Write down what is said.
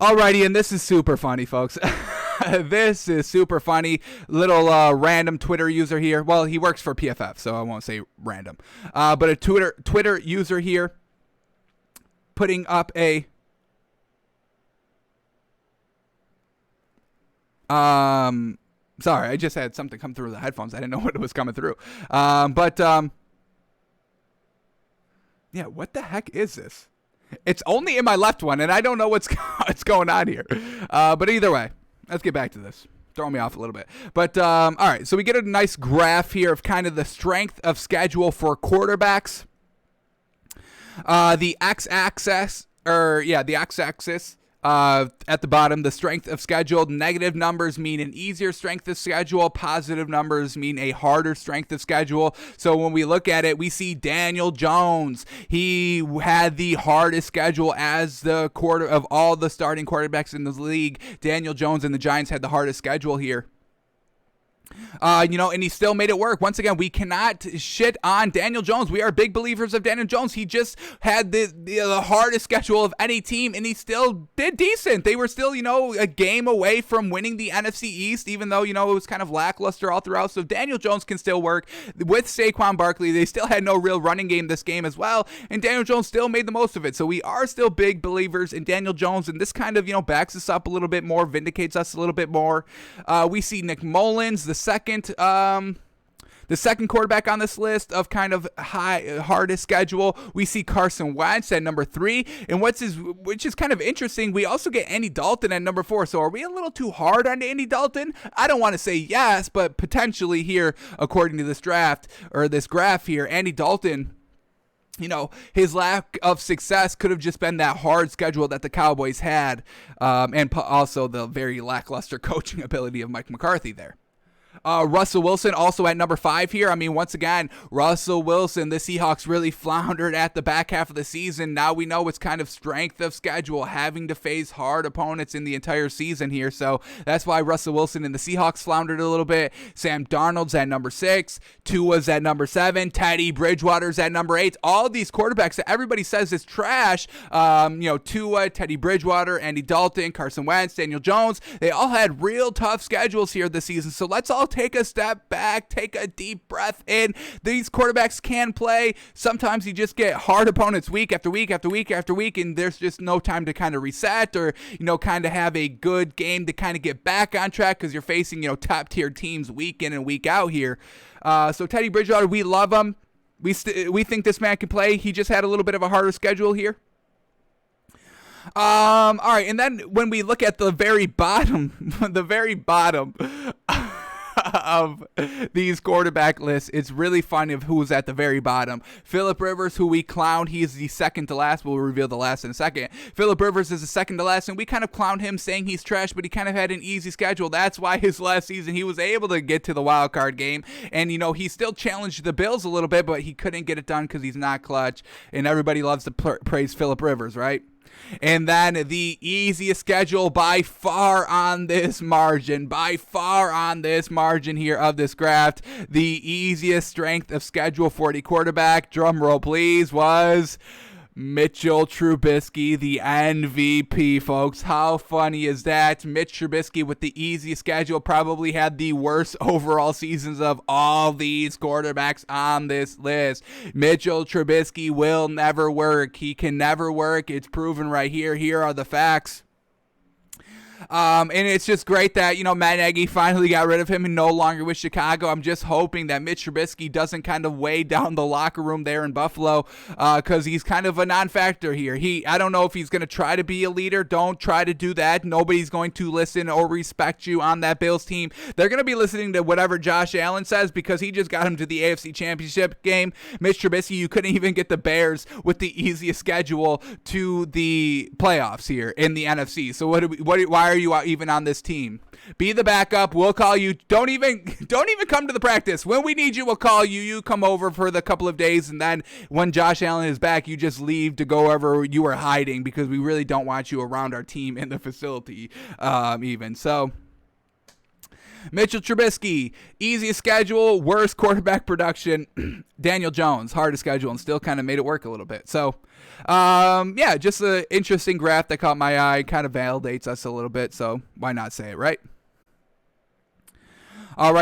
Alrighty, and this is super funny, folks. This is super funny. Little random Twitter user here. Well, he works for PFF, so I won't say random. But a Twitter user here putting up a sorry, I just had something come through the headphones. I didn't know what was coming through. Yeah, what the heck is this? It's only in my left one, and I don't know what's going on here. But either way, let's get back to this. Throwing me off a little bit. But, all right, so we get a nice graph here of kind of the strength of schedule for quarterbacks. The x-axis at the bottom, the strength of schedule. Negative numbers mean an easier strength of schedule. Positive numbers mean a harder strength of schedule. So when we look at it, we see Daniel Jones. He had the hardest schedule as the quarter of all the starting quarterbacks in the league. Daniel Jones and the Giants had the hardest schedule here. And he still made it work. Once again, we cannot shit on Daniel Jones. We are big believers of Daniel Jones. He just had the hardest schedule of any team, and he still did decent. They were still, a game away from winning the NFC East, even though, it was kind of lackluster all throughout. So Daniel Jones can still work. With Saquon Barkley, they still had no real running game this game as well, and Daniel Jones still made the most of it. So we are still big believers in Daniel Jones, and this kind of, backs us up a little bit more, vindicates us a little bit more. We see Nick Mullins, the second quarterback on this list of kind of hardest schedule. We see Carson Wentz at number 3, and which is kind of interesting. We also get Andy Dalton at number 4. So are we a little too hard on Andy Dalton? I don't want to say yes, but potentially here, according to this draft or this graph here, Andy Dalton, his lack of success could have just been that hard schedule that the Cowboys had, and also the very lackluster coaching ability of Mike McCarthy there. Russell Wilson also at number 5 here. I mean, once again, Russell Wilson, the Seahawks really floundered at the back half of the season. Now we know it's kind of strength of schedule, having to face hard opponents in the entire season here. So that's why Russell Wilson and the Seahawks floundered a little bit. Sam Darnold's at number 6. Tua's at number 7. Teddy Bridgewater's at number 8. All these quarterbacks that everybody says is trash, Tua, Teddy Bridgewater, Andy Dalton, Carson Wentz, Daniel Jones, they all had real tough schedules here this season. So let's all take a step back, take a deep breath in. These quarterbacks can play. Sometimes you just get hard opponents week after week after week after week, and there's just no time to kind of reset or, kind of have a good game to kind of get back on track because you're facing, top tier teams week in and week out here. So Teddy Bridgewater, we love him. We think this man can play. He just had a little bit of a harder schedule here. All right, and then when we look at the very bottom, of these quarterback lists, it's really funny of who's at the very bottom. Phillip Rivers, who we clown, he is the second to last. We'll reveal the last in a second. Phillip Rivers is the second to last, and we kind of clown him saying he's trash, but he kind of had an easy schedule. That's why his last season he was able to get to the wild card game, and he still challenged the Bills a little bit, but he couldn't get it done because he's not clutch, and everybody loves to praise Phillip Rivers, right? And then the easiest schedule by far on this margin here of this graph, the easiest strength of schedule for the quarterback, drum roll please, was Mitchell Trubisky, the MVP, folks. How funny is that? Mitch Trubisky with the easiest schedule probably had the worst overall seasons of all these quarterbacks on this list. Mitchell Trubisky will never work. He can never work. It's proven right here. Here are the facts. And it's just great that, Matt Nagy finally got rid of him and no longer with Chicago. I'm just hoping that Mitch Trubisky doesn't kind of weigh down the locker room there in Buffalo, because he's kind of a non-factor here. I don't know if he's going to try to be a leader. Don't try to do that. Nobody's going to listen or respect you on that Bills team. They're going to be listening to whatever Josh Allen says because he just got him to the AFC Championship game. Mitch Trubisky, you couldn't even get the Bears with the easiest schedule to the playoffs here in the NFC. So why are you even on this team? Be the backup. We'll call you. Don't even come to the practice. When we need you, we'll call you. You come over for the couple of days, and then when Josh Allen is back, you just leave to go wherever you are hiding because we really don't want you around our team in the facility even. So Mitchell Trubisky, easiest schedule, worst quarterback production. Daniel Jones, hardest schedule, and still kind of made it work a little bit. So, yeah, just an interesting graph that caught my eye, kind of validates us a little bit. So why not say it, right?